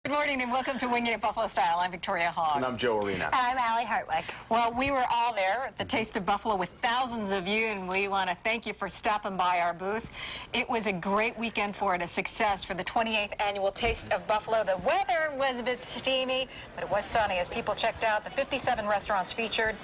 Good morning and welcome to Winging It Buffalo Style. I'm Victoria Hogg. And I'm Joe Arena. I'm Allie Hartwick. Well, we were all there at the Taste of Buffalo with thousands of you, and we want to thank you for stopping by our booth. It was a great weekend for it, a success for the 28th Annual Taste of Buffalo. The weather was a bit steamy, but it was sunny as people checked out the 57 restaurants featured.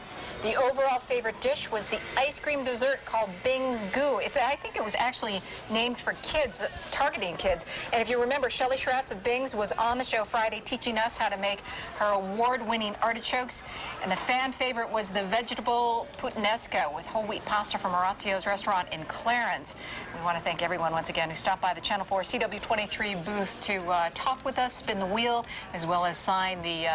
The overall favorite dish was the ice cream dessert called Bing's Goo. I think it was actually named for kids, targeting kids. And if you remember, Shelley Schratz of Bing's was on the show Friday teaching us how to make her award-winning artichokes. And the fan favorite was the vegetable puttanesca with whole wheat pasta from Orazio's restaurant in Clarence. We want to thank everyone once again who stopped by the Channel 4 CW23 booth to talk with us, spin the wheel, as well as sign the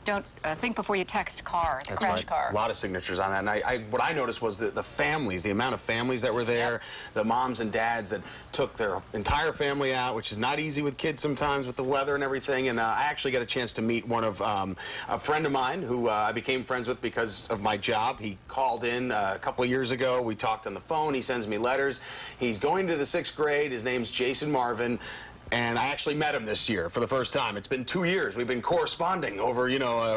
don't think before you text car, the crash car. A lot of signatures on that. And what I noticed was the families, the amount of families that were there, yep. The moms and dads that took their entire family out, which is not easy with kids sometimes with the weather and everything. And I actually got a chance to meet one of a friend of mine who I became friends with because of my job. He called in a couple of years ago. We talked on the phone. He sends me letters. He's going to the 6th grade. His name's Jason Marvin. And I actually met him this year for the first time. It's been 2 years. We've been corresponding over,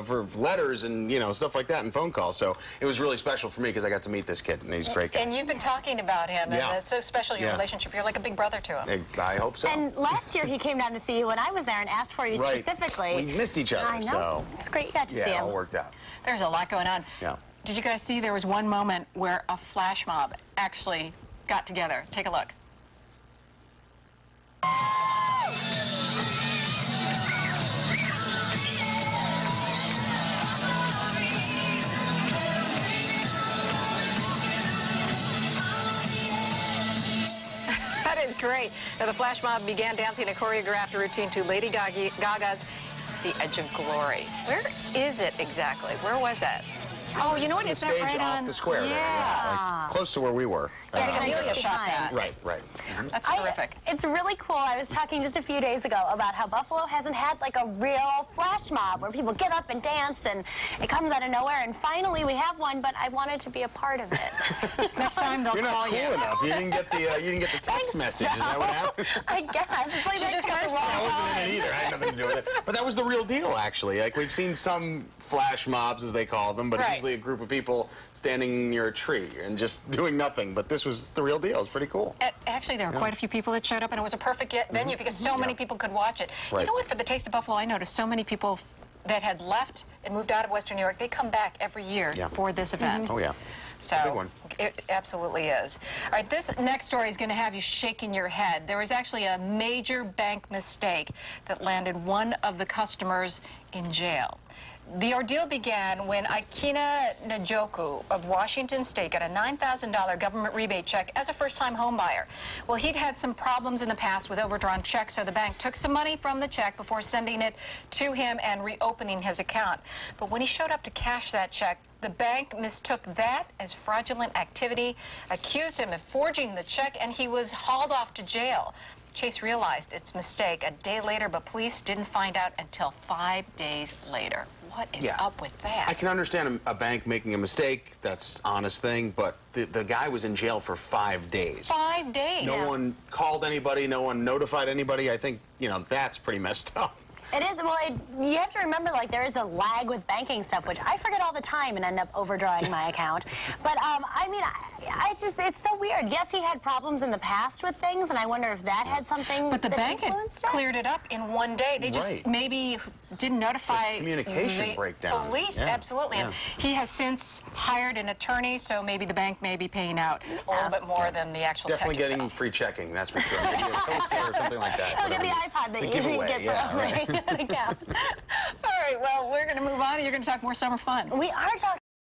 for letters and, stuff like that and phone calls. So it was really special for me because I got to meet this kid, and he's a great guy. And you've been talking about him, yeah. And it's so special, your relationship. You're like a big brother to him. I hope so. And last year he came down to see you when I was there and asked for you specifically. We missed each other, I know. so. It's great you got to see him. Yeah, it all worked out. There's a lot going on. Yeah. Did you guys see there was one moment where a flash mob actually got together? Take a look. That is great. Now, the flash mob began dancing a choreographed routine to Lady Gaga's The Edge of Glory. Where is it exactly? Where was that? Oh, you know what? Is that right on the square? Yeah. There, yeah. Like, close to where we were. I think Amelia shot that. Right. That's terrific. It's really cool. I was talking just a few days ago about how Buffalo hasn't had like a real flash mob where people get up and dance and it comes out of nowhere. And finally we have one, but I wanted to be a part of it. Next time they'll call you. You're not cool enough. You didn't get the text message. Is that what happened? I guess. It's like you just got the wrong I wasn't in it either. I had nothing to do with it. But that was the real deal, actually. Like, we've seen some flash mobs, as they call them, but it's usually a group of people standing near a tree and just doing nothing. But this was the real deal. It was pretty cool. Actually, there were quite a few people that showed up, and it was a perfect venue because so many people could watch it. Right. You know what? For the Taste of Buffalo, I noticed so many people that had left and moved out of Western New York, they come back every year for this event. Oh, yeah. So big one. It absolutely is. All right, this next story is going to have you shaking your head. There was actually a major bank mistake that landed one of the customers in jail. The ordeal began when Aikina Njoku of Washington State got a $9,000 government rebate check as a first-time home buyer. Well, he'd had some problems in the past with overdrawn checks, so the bank took some money from the check before sending it to him and reopening his account. But when he showed up to cash that check, the bank mistook that as fraudulent activity, accused him of forging the check, and he was hauled off to jail. Chase realized its mistake a day later, but police didn't find out until 5 days later. What is up with that? I can understand a bank making a mistake. That's an honest thing, but the guy was in jail for 5 days. 5 days? No one called anybody. No one notified anybody. I think, that's pretty messed up. It is. Well, you have to remember, like, there is a lag with banking stuff, which I forget all the time and end up overdrawing my account. But, I mean, it's so weird. Yes, he had problems in the past with things, and I wonder if that had something But the bank had cleared it up in one day. They just maybe didn't notify communication breakdown. Police. Absolutely. And he has since hired an attorney, so maybe the bank may be paying out a little bit more than the actual Definitely check getting itself. free checking, that's for sure. Maybe a toaster or something like that. He'll get the iPod that you didn't get for opening an account. All right, well, we're going to move on, and you're going to talk more summer fun. We are talking